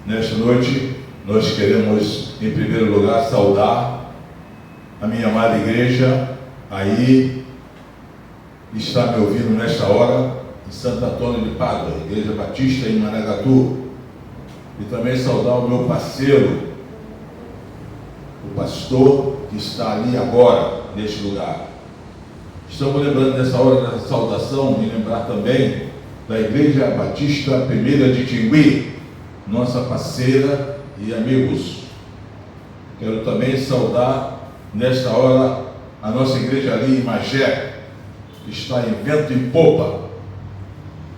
Nesta noite, nós queremos, em primeiro lugar, saudar a minha amada igreja, aí está me ouvindo nesta hora, em Santo Antônio de Pádua, Igreja Batista em Maracatu, e também saudar o meu parceiro, o pastor que está ali agora, neste lugar. Estamos lembrando nessa hora da saudação e lembrar também da Igreja Batista Primeira de Tingui, nossa parceira e amigos. Quero também saudar nesta hora a nossa igreja ali em Magé, que está em vento e popa.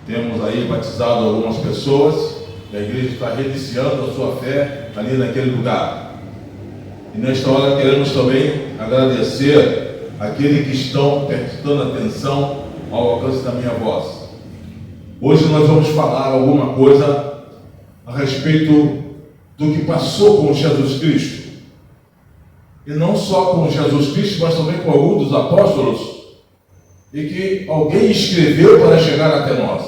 Temos aí batizado algumas pessoas, e a igreja está reiniciando a sua fé ali naquele lugar. E nesta hora queremos também agradecer aqueles que estão prestando atenção ao alcance da minha voz. Hoje nós vamos falar alguma coisa a respeito do que passou com Jesus Cristo. E não só com Jesus Cristo, mas também com alguns dos apóstolos, e que alguém escreveu para chegar até nós.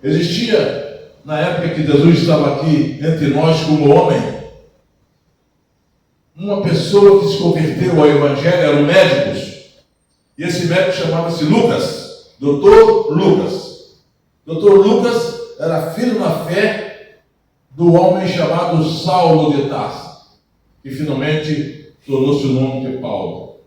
Existia, na época que Jesus estava aqui entre nós como homem, uma pessoa que se converteu ao Evangelho, eram médicos, e esse médico chamava-se Lucas, Dr. Lucas. Dr. Lucas era filho na fé do homem chamado Saulo de Tarso, que finalmente tornou-se o nome de Paulo.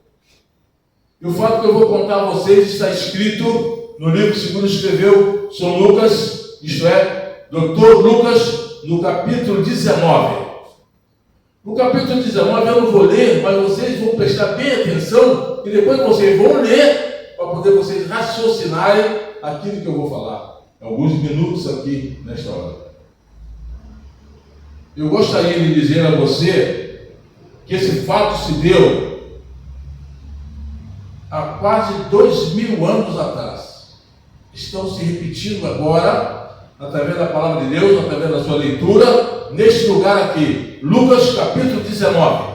E o fato que eu vou contar a vocês está escrito no livro segundo escreveu São Lucas, isto é, Dr. Lucas, no capítulo 19. No capítulo 19 eu não vou ler, mas vocês vão prestar bem atenção e depois vocês vão ler para poder vocês raciocinarem aquilo que eu vou falar. Alguns minutos aqui nesta hora. Eu gostaria de dizer a você que esse fato se deu há quase 2000 anos atrás. Estão se repetindo agora, através da palavra de Deus, através da sua leitura, neste lugar aqui, Lucas capítulo 19,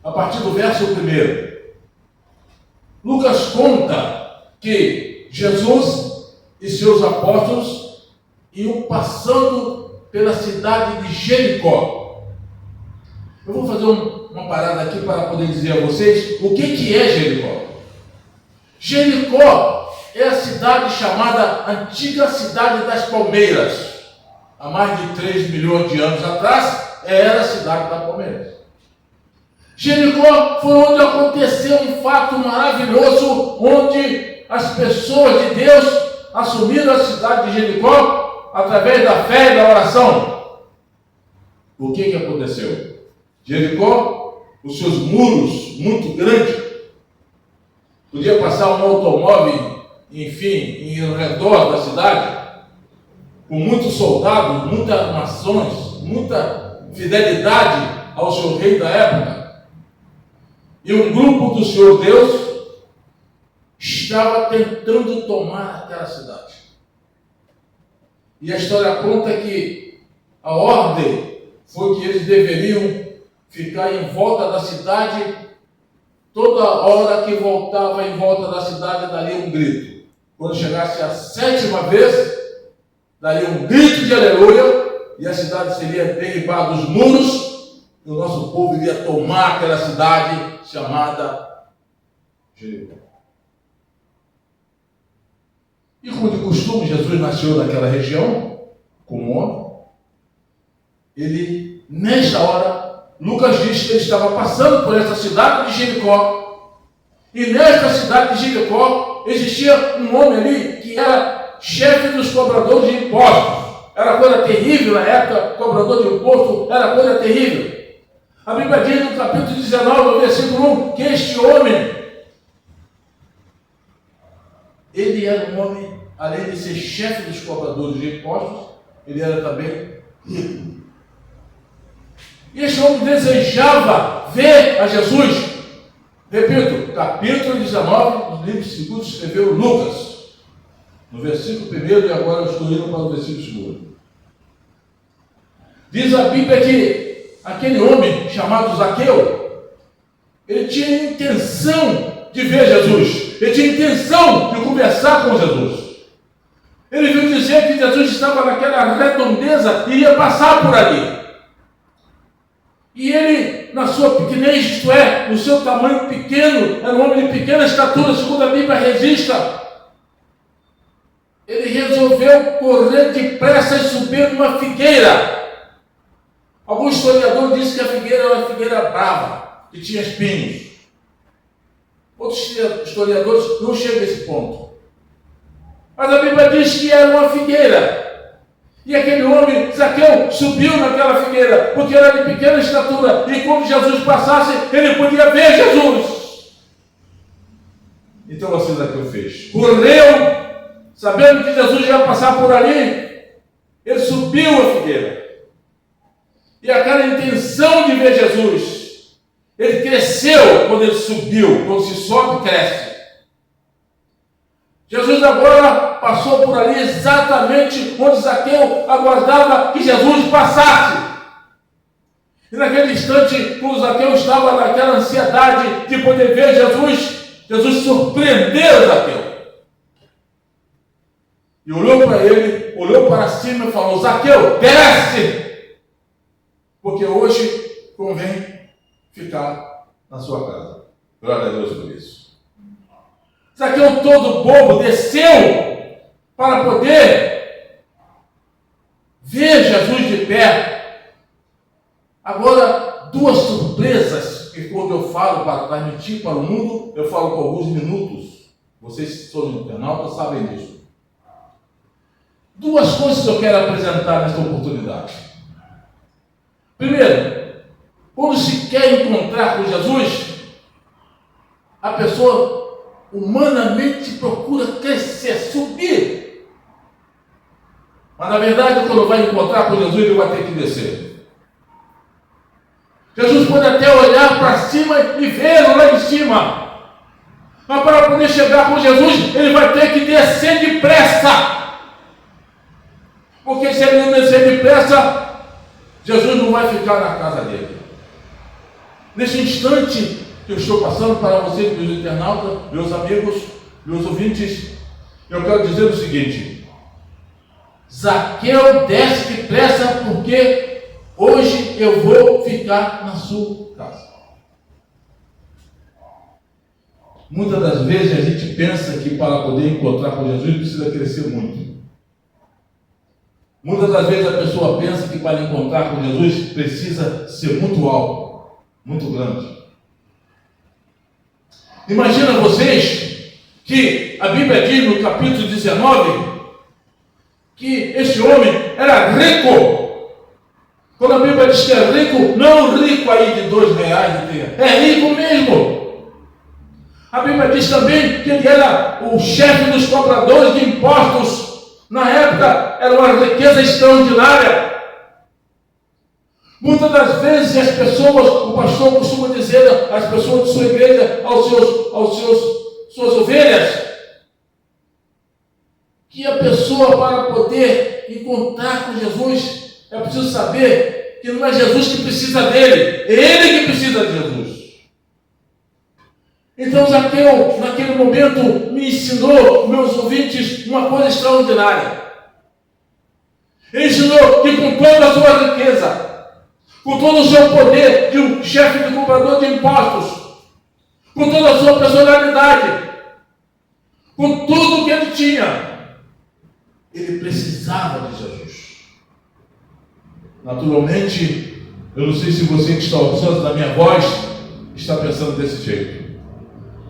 a partir do verso 1. Lucas conta que Jesus e seus apóstolos iam passando pela cidade de Jericó. Eu vou fazer uma parada aqui para poder dizer a vocês o que é Jericó. Jericó é a cidade chamada Antiga Cidade das Palmeiras. Há mais de 3 milhões de anos atrás, era a cidade das Palmeiras. Jericó foi onde aconteceu um fato maravilhoso, onde as pessoas de Deus assumiram a cidade de Jericó através da fé e da oração. O que aconteceu? Jericó, os seus muros muito grandes, podia passar um automóvel, enfim, em redor da cidade, com muitos soldados, muitas armações, muita fidelidade ao seu rei da época. E um grupo do Senhor Deus estava tentando tomar aquela cidade. E a história conta que a ordem foi que eles deveriam ficar em volta da cidade. Toda hora que voltava em volta da cidade, daria um grito. Quando chegasse a 7ª vez, daria um grito de aleluia, e a cidade seria derribada dos muros, e o nosso povo iria tomar aquela cidade chamada Jericó. E como de costume, Jesus nasceu naquela região, como homem. Ele, nesta hora, Lucas diz que ele estava passando por essa cidade de Jericó. E nesta cidade de Jericó, existia um homem ali que era chefe dos cobradores de impostos. Era coisa terrível na época, cobrador de imposto era coisa terrível. A Bíblia diz no capítulo 19, no versículo 1, que este homem, ele era um homem, além de ser chefe dos cobradores de impostos, ele era também rico. E este homem desejava ver a Jesus. Repito, capítulo 19, do livro segundo escreveu Lucas, no versículo 1, e agora eu estou indo para o versículo 2. Diz a Bíblia que aquele homem chamado Zaqueu, ele tinha intenção de ver Jesus, ele tinha intenção de conversar com Jesus. Ele viu dizer que Jesus estava naquela redondeza e ia passar por ali. E ele, na sua pequenez, isto é, no seu tamanho pequeno, era um homem de pequena estatura, segundo a Bíblia registra, ele resolveu correr depressa e subir numa figueira. Alguns historiadores dizem que a figueira era uma figueira brava, que tinha espinhos. Outros historiadores não chegam a esse ponto. Mas a Bíblia diz que era uma figueira. E aquele homem, Zaqueu, subiu naquela figueira, porque era de pequena estatura. E quando Jesus passasse, ele podia ver Jesus. Então assim Zaqueu fez. Correu, sabendo que Jesus ia passar por ali, ele subiu a figueira. E aquela intenção de ver Jesus, ele cresceu quando ele subiu, quando se sobe, cresce. Jesus agora passou por ali exatamente onde Zaqueu aguardava que Jesus passasse. E naquele instante, quando Zaqueu estava naquela ansiedade de poder ver Jesus, Jesus surpreendeu Zaqueu. E olhou para ele, olhou para cima e falou: Zaqueu, desce! Porque hoje convém ficar na sua casa. Glória a Deus por isso. Zaqueu todo bobo desceu para poder ver Jesus de perto. Agora, duas surpresas que quando eu falo para transmitir para o mundo, eu falo por alguns minutos. Vocês que são internautas sabem disso. Duas coisas que eu quero apresentar nesta oportunidade. Primeiro, quando se quer encontrar com Jesus, a pessoa humanamente procura crescer, subir. Mas na verdade, quando vai encontrar com Jesus, ele vai ter que descer. Jesus pode até olhar para cima e vê-lo lá em cima. Mas para poder chegar com Jesus, ele vai ter que descer depressa. Porque se ele não descer depressa, Jesus não vai ficar na casa dele. Nesse instante que eu estou passando para vocês, meus internautas, meus amigos, meus ouvintes, eu quero dizer o seguinte: Zaqueu, desce depressa, porque hoje eu vou ficar na sua casa. Muitas das vezes a gente pensa que para poder encontrar com Jesus precisa crescer muito. Muitas das vezes a pessoa pensa que para encontrar com Jesus precisa ser muito alto, muito grande. Imagina vocês que a Bíblia diz no capítulo 19 que este homem era rico. Quando a Bíblia diz que é rico, não rico aí de R$2, é rico mesmo. A Bíblia diz também que ele era o chefe dos cobradores de impostos. Na época era uma riqueza extraordinária. Muitas das vezes as pessoas, o pastor costuma dizer às pessoas de sua igreja, suas ovelhas, que a pessoa, para poder encontrar com Jesus, é preciso saber que não é Jesus que precisa dele, é ele que precisa de Jesus. Então Zaqueu, naquele momento, me ensinou, meus ouvintes, uma coisa extraordinária. Ele ensinou que com toda a sua riqueza, com todo o seu poder de um chefe de cobrador de impostos, com toda a sua personalidade, com tudo que ele tinha, ele precisava de Jesus. Naturalmente, eu não sei se você que está ouvindo da minha voz está pensando desse jeito.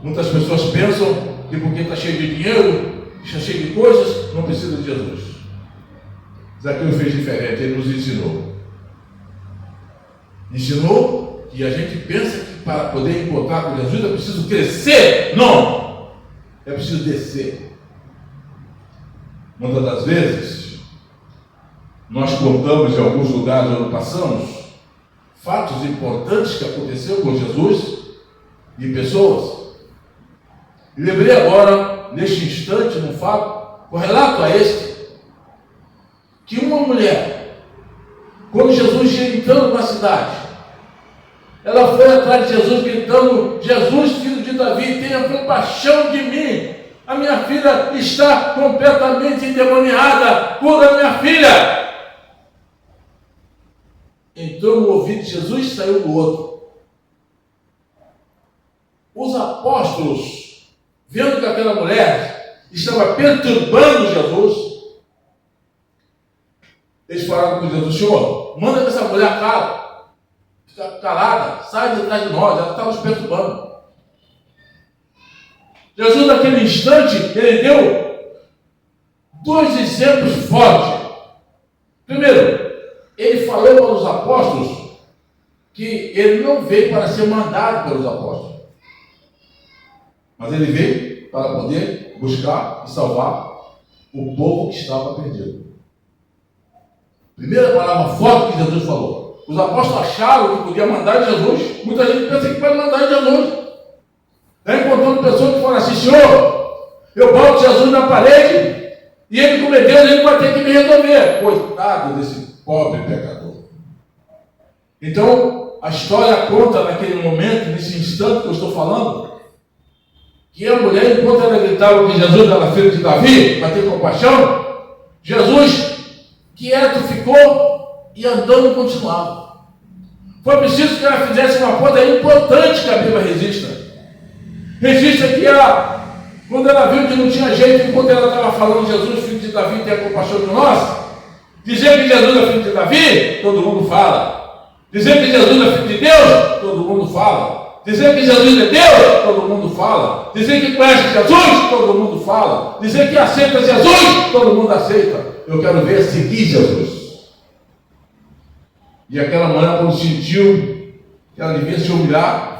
Muitas pessoas pensam que porque está cheio de dinheiro, está cheio de coisas, não precisa de Jesus. Zaqueu fez diferente, ele nos ensinou. Ensinou que a gente pensa que para poder encontrar com Jesus é preciso crescer. Não! É preciso descer. Muitas das vezes, nós contamos em alguns lugares onde passamos fatos importantes que aconteceram com Jesus e pessoas. E lembrei agora, neste instante, num fato, correlato a este, que uma mulher, quando Jesus ia entrando na cidade, ela foi atrás de Jesus gritando: Jesus, filho de Davi, tenha compaixão de mim. A minha filha está completamente endemoniada. Cura minha filha. Entrou no ouvido de Jesus e saiu do outro. Os apóstolos, vendo que aquela mulher estava perturbando Jesus, eles falaram com Jesus: Senhor, manda que essa mulher fica calada, sai de trás de nós, ela está nos perturbando. Jesus, naquele instante, ele deu 2 exemplos fortes. Primeiro, ele falou para os apóstolos que ele não veio para ser mandado pelos apóstolos, mas ele veio para poder buscar e salvar o povo que estava perdido. Primeira palavra forte que Jesus falou. Os apóstolos acharam que podia mandar em Jesus. Muita gente pensa que pode mandar em Jesus. Está encontrando pessoas que falam assim: Senhor, eu boto Jesus na parede e ele, como é Deus, ele vai ter que me resolver. Coitado desse pobre pecador. Então, a história conta naquele momento, nesse instante que eu estou falando, que a mulher, enquanto ela gritava que Jesus era filho de Davi, para ter compaixão, Jesus quieto ficou e andando continuava. Foi preciso que ela fizesse uma coisa importante que a Bíblia registra. Registra que ela, quando ela viu que não tinha jeito, enquanto ela estava falando: Jesus, filho de Davi, tenha compaixão de nós. Dizer que Jesus é filho de Davi, todo mundo fala. Dizer que Jesus é filho de Deus, todo mundo fala. Dizer que Jesus é Deus, todo mundo fala. Dizer que conhece Jesus, todo mundo fala. Dizer que aceita Jesus, todo mundo aceita. Eu quero ver seguir Jesus. E aquela mulher, quando sentiu que ela devia se humilhar,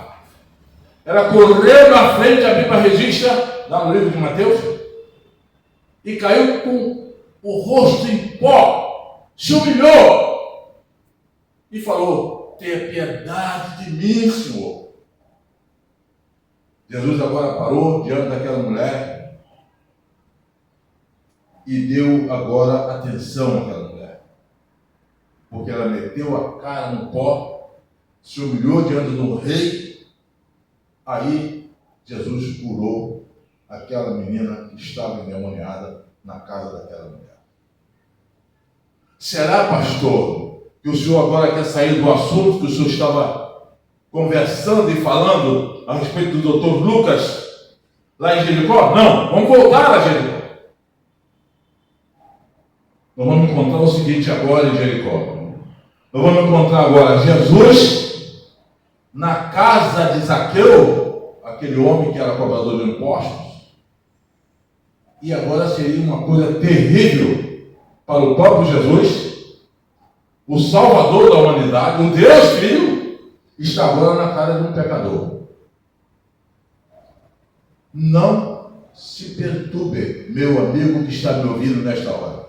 ela correu na frente, a Bíblia registra, lá no livro de Mateus, e caiu com o rosto em pó, se humilhou e falou: tenha piedade de mim, Senhor. Jesus agora parou diante daquela mulher e deu agora atenção àquela mulher, porque ela meteu a cara no pó, se humilhou diante do rei. Aí Jesus curou aquela menina que estava endemoniada na casa daquela mulher. Será, pastor, que o senhor agora quer sair do assunto que o senhor estava conversando e falando a respeito do doutor Lucas lá em Jericó? Não, vamos voltar a Jericó. Nós vamos encontrar o seguinte agora em Jericó. Nós vamos encontrar agora Jesus na casa de Zaqueu, aquele homem que era cobrador de impostos. E agora seria uma coisa terrível para o próprio Jesus, o Salvador da humanidade, o Deus Filho, está agora na casa de um pecador. Não se perturbe, meu amigo que está me ouvindo nesta hora,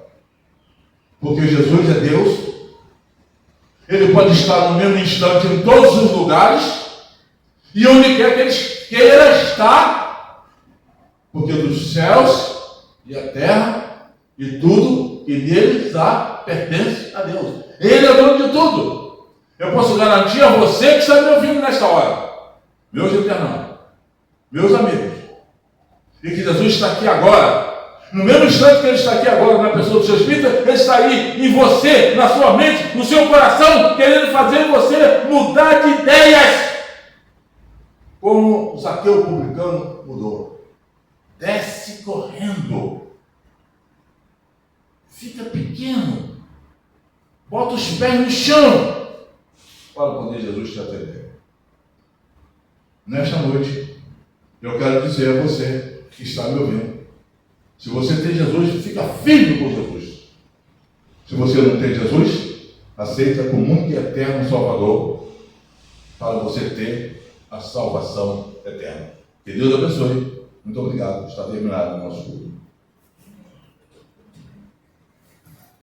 porque Jesus é Deus. Ele pode estar no mesmo instante em todos os lugares e onde quer que ele queira estar, porque dos céus e a terra e tudo que nele está pertence a Deus. Ele é dono de tudo. Eu posso garantir a você que está me ouvindo nesta hora, meus internautas, meus amigos, e que Jesus está aqui agora. No mesmo instante que ele está aqui agora na pessoa do seu Espírito, ele está aí em você, na sua mente, no seu coração, querendo fazer você mudar de ideias, como o Zaqueu publicano mudou. Desce correndo, fica pequeno, bota os pés no chão para poder Jesus te atender. Nesta noite, eu quero dizer a você que está me ouvindo: se você tem Jesus, fica firme com Jesus. Se você não tem Jesus, aceita como único e eterno Salvador, para você ter a salvação eterna. Que Deus abençoe. Muito obrigado. Está terminado o nosso culto.